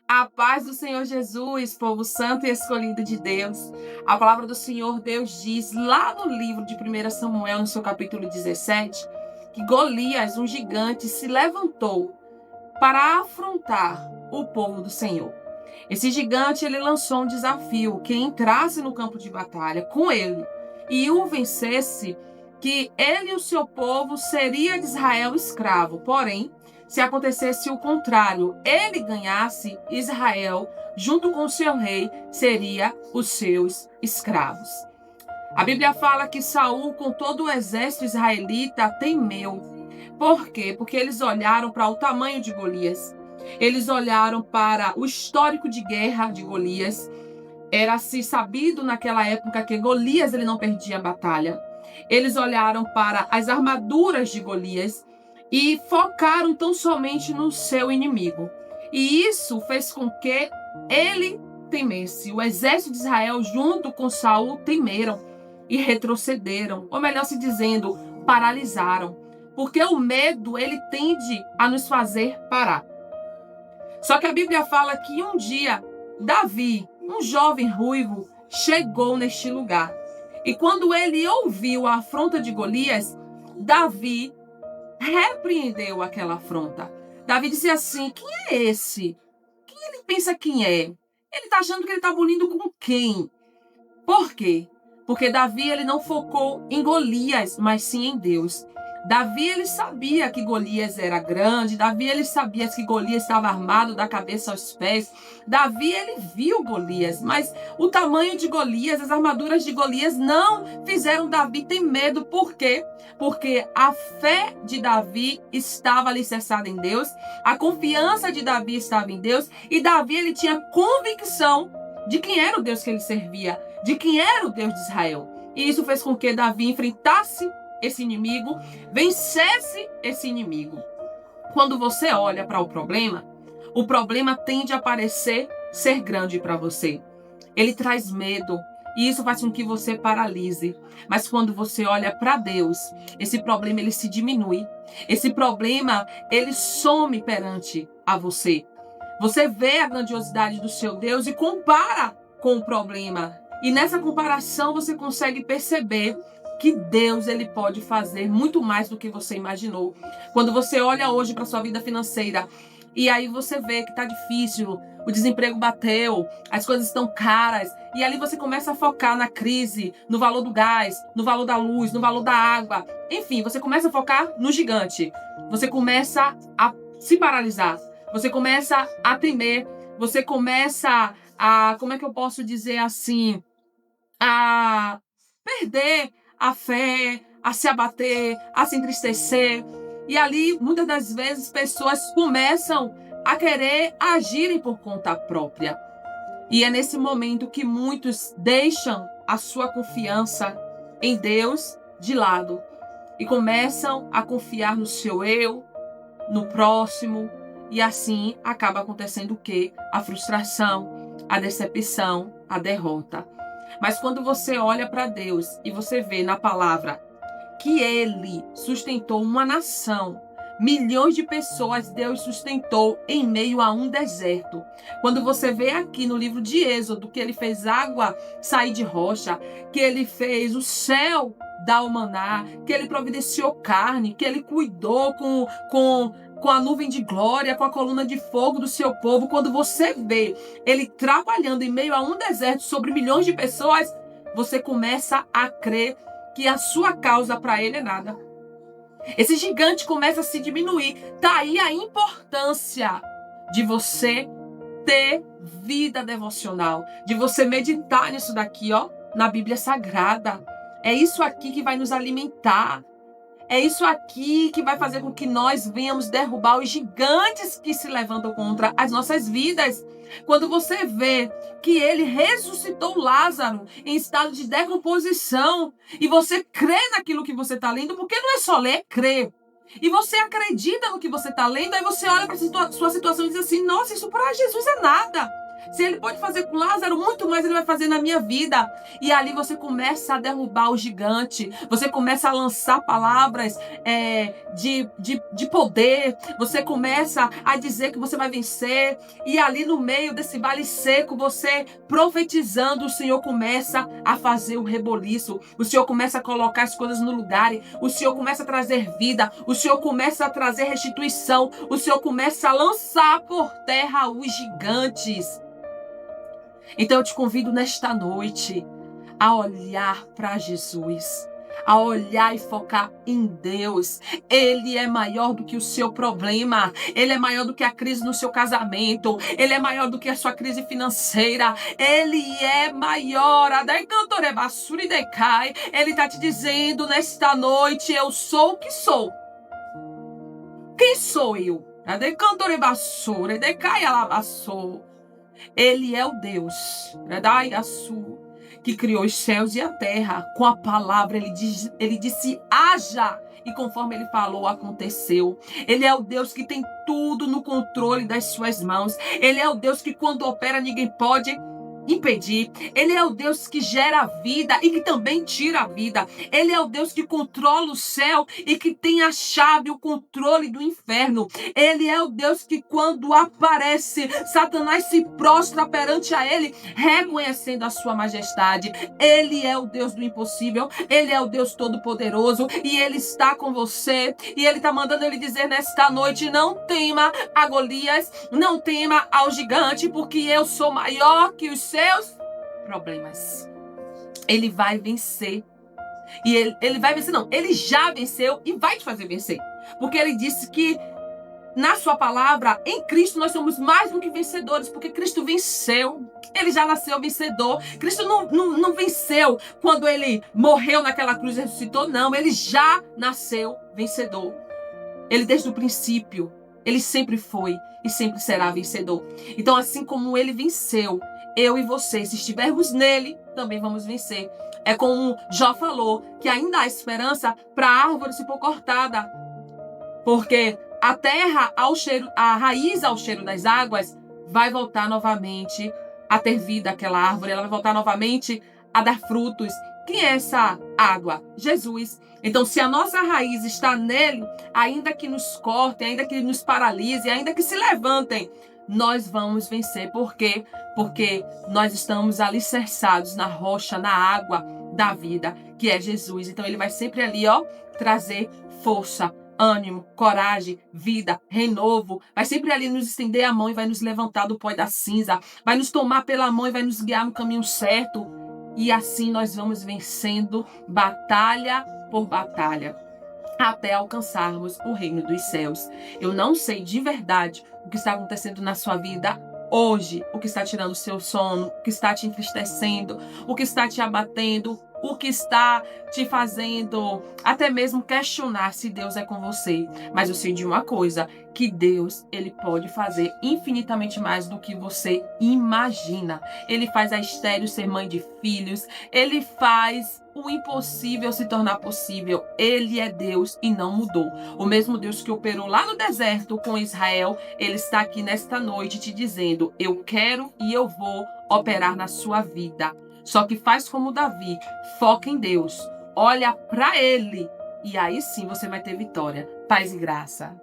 A paz do Senhor Jesus, povo santo e escolhido de Deus. A palavra do Senhor Deus diz lá no livro de 1 Samuel, no seu capítulo 17, que Golias, um gigante, se levantou para afrontar o povo do Senhor. Esse gigante, ele lançou um desafio: quem entrasse no campo de batalha com ele e o vencesse, que ele e o seu povo seria de Israel escravo. Porém, se acontecesse o contrário, ele ganhasse, Israel, junto com o seu rei, seria os seus escravos. A Bíblia fala que Saul, com todo o exército israelita, temeu. Por quê? Porque eles olharam para o tamanho de Golias. Eles olharam para o histórico de guerra de Golias. Era-se sabido naquela época que Golias ele não perdia a batalha. Eles olharam para as armaduras de Golias e focaram tão somente no seu inimigo. E isso fez com que ele temesse. O exército de Israel, junto com Saul, temeram e retrocederam, ou melhor se dizendo, paralisaram. Porque o medo, ele tende a nos fazer parar. Só que a Bíblia fala que um dia, Davi, um jovem ruivo, chegou neste lugar. E quando ele ouviu a afronta de Golias, Davi repreendeu aquela afronta. Davi disse assim: quem é esse? Quem ele pensa quem é? Ele está achando que ele está unindo com quem? Por quê? Porque Davi ele não focou em Golias, mas sim em Deus. Davi ele sabia que Golias era grande, Davi ele sabia que Golias estava armado da cabeça aos pés. Davi ele viu Golias, mas o tamanho de Golias, as armaduras de Golias não fizeram Davi ter medo. Por quê? Porque a fé de Davi estava alicerçada em Deus, a confiança de Davi estava em Deus e Davi ele tinha convicção de quem era o Deus que ele servia, de quem era o Deus de Israel. E isso fez com que Davi enfrentasse esse inimigo, vencesse esse inimigo. Quando você olha para o problema tende a parecer ser grande para você. Ele traz medo e isso faz com que você paralise. Mas quando você olha para Deus, esse problema ele se diminui. Esse problema ele some perante a você. Você vê a grandiosidade do seu Deus e compara com o problema. E nessa comparação você consegue perceber que Deus ele pode fazer muito mais do que você imaginou. Quando você olha hoje para sua vida financeira e aí você vê que está difícil, o desemprego bateu, as coisas estão caras, e ali você começa a focar na crise, no valor do gás, no valor da luz, no valor da água. Enfim, você começa a focar no gigante. Você começa a se paralisar. Você começa a temer. Você começa a, como é que eu posso dizer assim, a perder a fé, a se abater, a se entristecer. E ali, muitas das vezes, pessoas começam a querer agirem por conta própria. E é nesse momento que muitos deixam a sua confiança em Deus de lado e começam a confiar no seu eu, no próximo, e assim acaba acontecendo o quê? A frustração, a decepção, a derrota. Mas quando você olha para Deus e você vê na palavra que Ele sustentou uma nação, milhões de pessoas Deus sustentou em meio a um deserto. Quando você vê aqui no livro de Êxodo que Ele fez água sair de rocha, que Ele fez o céu dar o maná, que Ele providenciou carne, que Ele cuidou com a nuvem de glória, com a coluna de fogo do seu povo. Quando você vê Ele trabalhando em meio a um deserto sobre milhões de pessoas, você começa a crer que a sua causa para Ele é nada. Esse gigante começa a se diminuir. Tá aí a importância de você ter vida devocional, de você meditar nisso daqui, ó, na Bíblia Sagrada. É isso aqui que vai nos alimentar. É isso aqui que vai fazer com que nós venhamos derrubar os gigantes que se levantam contra as nossas vidas. Quando você vê que ele ressuscitou Lázaro em estado de decomposição e você crê naquilo que você está lendo, porque não é só ler, é crer. E você acredita no que você está lendo, aí você olha para a sua situação e diz assim: nossa, isso para Jesus é nada. Se ele pode fazer com Lázaro, muito mais ele vai fazer na minha vida. E ali você começa a derrubar o gigante. Você começa a lançar palavras de poder. Você começa a dizer que você vai vencer. E ali no meio desse vale seco, você profetizando, o Senhor começa a fazer o reboliço. O Senhor começa a colocar as coisas no lugar. O Senhor começa a trazer vida. O Senhor começa a trazer restituição. O Senhor começa a lançar por terra os gigantes. Então eu te convido nesta noite a olhar para Jesus, a olhar e focar em Deus. Ele é maior do que o seu problema, ele é maior do que a crise no seu casamento, ele é maior do que a sua crise financeira, ele é maior. Ele está te dizendo nesta noite: eu sou o que sou. Quem sou eu? Ele é o Deus que criou os céus e a terra. Com a palavra ele disse haja, e conforme ele falou, aconteceu. Ele é o Deus que tem tudo no controle das suas mãos. Ele é o Deus que quando opera ninguém pode impedir. Ele é o Deus que gera a vida e que também tira a vida. Ele é o Deus que controla o céu e que tem a chave, o controle do inferno. Ele é o Deus que quando aparece, Satanás se prostra perante a ele, reconhecendo a sua majestade. Ele é o Deus do impossível. Ele é o Deus todo-poderoso e ele está com você. E ele está mandando ele dizer nesta noite: não tema a Golias, não tema ao gigante, porque eu sou maior que os seus problemas. Ele vai vencer. E ele vai vencer, não. Ele já venceu e vai te fazer vencer. Porque ele disse que na sua palavra, em Cristo, nós somos mais do que vencedores. Porque Cristo venceu. Ele já nasceu vencedor. Cristo não venceu quando ele morreu naquela cruz e ressuscitou. Não, ele já nasceu vencedor. Ele desde o princípio, ele sempre foi e sempre será vencedor. Então, assim como ele venceu, eu e você, se estivermos nele, também vamos vencer. É como Jó falou, que ainda há esperança para a árvore se for cortada. Porque a terra, a raiz ao cheiro das águas, vai voltar novamente a ter vida aquela árvore. Ela vai voltar novamente a dar frutos. Quem é essa água? Jesus. Então, se a nossa raiz está nele, ainda que nos cortem, ainda que nos paralise, ainda que se levantem, nós vamos vencer. Por quê? Porque nós estamos alicerçados na rocha, na água da vida, que é Jesus. Então ele vai sempre ali, trazer força, ânimo, coragem, vida, renovo. Vai sempre ali nos estender a mão e vai nos levantar do pó da cinza. Vai nos tomar pela mão e vai nos guiar no caminho certo. E assim nós vamos vencendo batalha por batalha, até alcançarmos o reino dos céus. Eu não sei de verdade o que está acontecendo na sua vida hoje, o que está tirando o seu sono, o que está te entristecendo, o que está te abatendo, o que está te fazendo até mesmo questionar se Deus é com você. Mas eu sei de uma coisa, que Deus, ele pode fazer infinitamente mais do que você imagina. Ele faz a estéril ser mãe de filhos, ele faz o impossível se tornar possível. Ele é Deus e não mudou. O mesmo Deus que operou lá no deserto com Israel, ele está aqui nesta noite te dizendo: eu quero e eu vou operar na sua vida. Só que faz como Davi, foca em Deus, olha para ele e aí sim você vai ter vitória. Paz e graça.